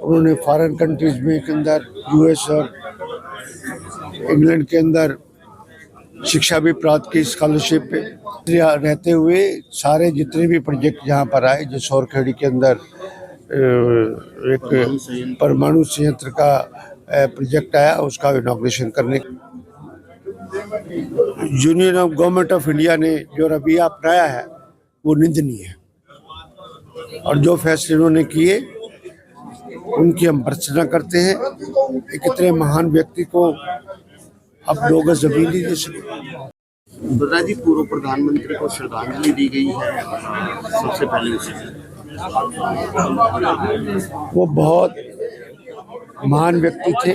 उन्होंने foreign countries में के अंदर यूएस और इंग्लैंड के अंदर शिक्षा भी प्राप्त की स्कॉलरशिप पे। रहते हुए सारे जितने भी प्रोजेक्ट यहाँ पर आए, जो सौरखेड़ी के अंदर एक परमाणु संयंत्र का प्रोजेक्ट आया, उसका इनॉग्रेशन करने। Union of government of India ने जो रवैया अपनाया है वो निंदनीय है, और जो फैसले उन्होंने किए उनकी हम भर्त्सना करते हैं। एक इतने महान व्यक्ति को अब 2 गज जमीन नहीं दे सके। बता जी, पूर्व प्रधानमंत्री को श्रद्धांजलि दी गई है। सबसे पहले वो बहुत महान व्यक्ति थे,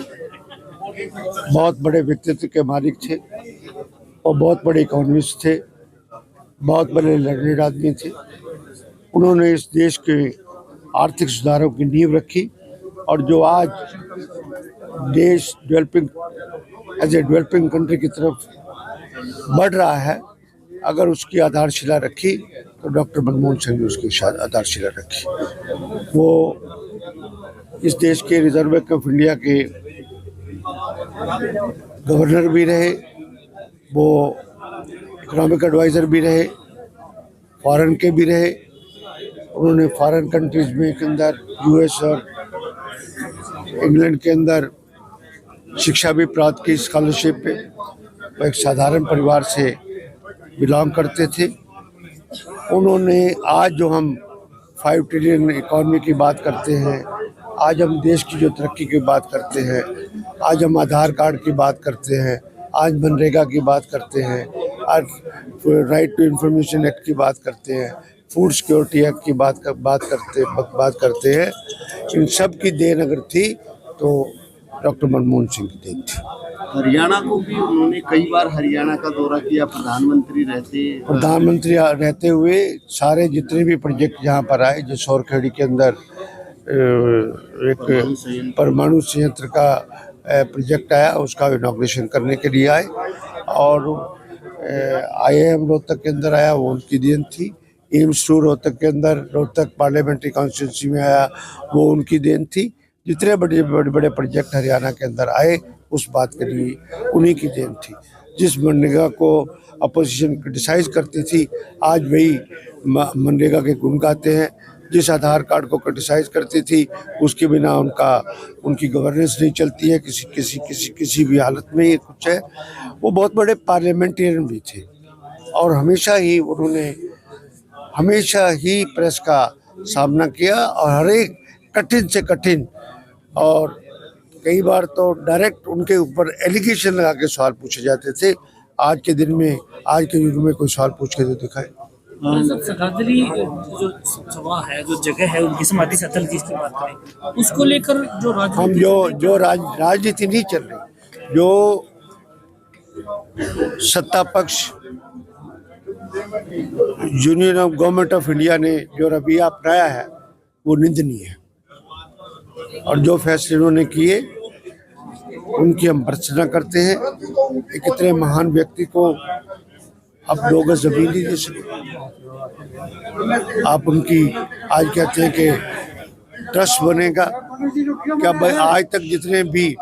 बहुत बड़े व्यक्तित्व के मालिक थे, और बहुत बड़े इकोनॉमिस्ट थे, बहुत बड़े लर्निड आदमी थे। उन्होंने इस देश के आर्थिक सुधारों की नींव रखी, और जो आज देश एज ए डेवलपिंग कंट्री की तरफ बढ़ रहा है, अगर उसकी आधारशिला रखी तो डॉक्टर मनमोहन सिंह ने उसकी आधारशिला रखी। वो इस देश के रिजर्व बैंक ऑफ इंडिया के गवर्नर भी रहे, वो इकोनॉमिक एडवाइज़र भी रहे, फॉरेन के भी रहे। उन्होंने फॉरेन कंट्रीज में के अंदर यूएस और इंग्लैंड के अंदर शिक्षा भी प्राप्त की स्कॉलरशिप पे। वो एक साधारण परिवार से बिलोंग करते थे। उन्होंने आज जो हम 5 ट्रिलियन इकॉनमी की बात करते हैं, आज हम देश की जो तरक्की की बात करते हैं, आज हम आधार कार्ड की बात करते हैं, आज मनरेगा की बात करते हैं, आज राइट टू इंफॉर्मेशन एक्ट की बात करते हैं, फूड सिक्योरिटी एक्ट की बात करते हैं। इन सब की देन अगर थी तो डॉक्टर मनमोहन सिंह की देन थी। हरियाणा को भी उन्होंने कई बार हरियाणा का दौरा किया, प्रधानमंत्री रहते हुए सारे जितने भी प्रोजेक्ट यहाँ पर आए, जो सौरखेड़ी के अंदर एक परमाणु संयंत्र का प्रोजेक्ट आया, उसका इनॉग्रेशन करने के लिए आए। और IIM रोहतक के अंदर आया, वो उनकी देन थी। एम्स 2 रोहतक के अंदर, रोहतक पार्लियामेंट्री कॉन्स्टिट्यूंसी में आया, वो उनकी देन थी। जितने बड़े प्रोजेक्ट हरियाणा के अंदर आए, उस बात के लिए उन्हीं की देन थी। जिस मनरेगा को अपोजिशन क्रिटिसाइज करती थी, आज वही मनरेगा के गुण गाते हैं। जिस आधार कार्ड को क्रिटिसाइज करती थी, उसके बिना उनकी गवर्नेंस नहीं चलती है किसी भी हालत में। ये कुछ है। वो बहुत बड़े पार्लियामेंटेरियन भी थे, और हमेशा ही प्रेस का सामना किया, और हर एक कठिन से कठिन, और कई बार तो डायरेक्ट उनके ऊपर एलिगेशन लगा के सवाल पूछे जाते थे। आज के युग में कोई सवाल पूछ के तो दिखाए। श्रद्धांजलि जो सभा है, जो जगह है उनकी समाधि स्थल की बात करें, उसको लेकर जो राजनीति नहीं चल रही, जो सत्ता पक्ष union of government of India ने जो रवैया अपनाया है वो निंदनीय है, और जो फैसले उन्होंने किए उनकी हम भर्त्सना करते हैं। एक इतने महान व्यक्ति को अब 2 गज जमीन नहीं दे सके। आप उनकी आज कहते हैं कि ट्रस्ट बनेगा क्या? भाई, आज तक जितने भी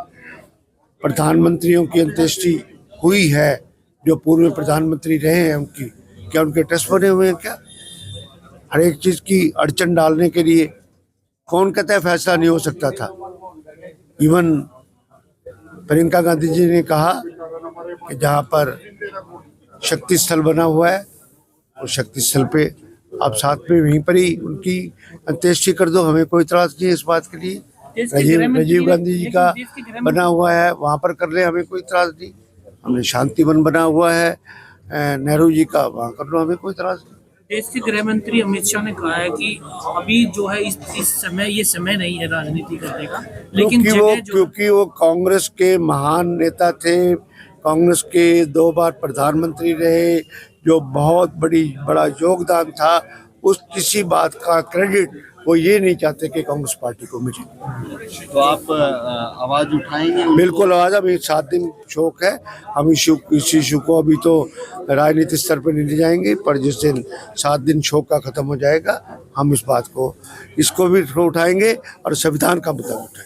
प्रधानमंत्रियों की अंत्येष्टि हुई है, जो पूर्व प्रधानमंत्री रहे हैं, क्या उनके ट्रस्ट बने हुए हैं क्या? हर एक चीज की अड़चन डालने के लिए कौन कहता है फैसला नहीं हो सकता था? इवन प्रियंका गांधी जी ने कहा कि जहाँ पर शक्ति स्थल बना हुआ है, उस शक्ति स्थल पे आप साथ में वहीं पर ही उनकी अंत्येष्टि कर दो, हमें कोई इतराज नहीं है इस बात के लिए। राजीव गांधी जी का बना हुआ है, वहाँ पर कर ले, हमें कोई इतराज नहीं। हमने शांति वन बना हुआ है नेहरू जी का, वहाँ कर लो, हमें कोई इतराज नहीं। देश के गृह मंत्री अमित शाह ने कहा है कि अभी जो है इस समय ये समय नहीं है राजनीति करने का, लेकिन क्योंकि वो कांग्रेस के महान नेता थे, कांग्रेस के 2 बार प्रधानमंत्री रहे, जो बहुत बड़ा योगदान था, उस किसी बात का क्रेडिट वो ये नहीं चाहते कि कांग्रेस पार्टी को मिले। तो आप आवाज उठाएंगे उनको? बिल्कुल आवाज, अभी 7 दिन शोक है। हम इस इशू को अभी तो राजनीतिक स्तर पर नहीं ले जाएंगे, पर जिस दिन 7 दिन शोक का खत्म हो जाएगा हम इस बात को, इसको भी उठाएंगे और संविधान का मुद्दा उठाएंगे।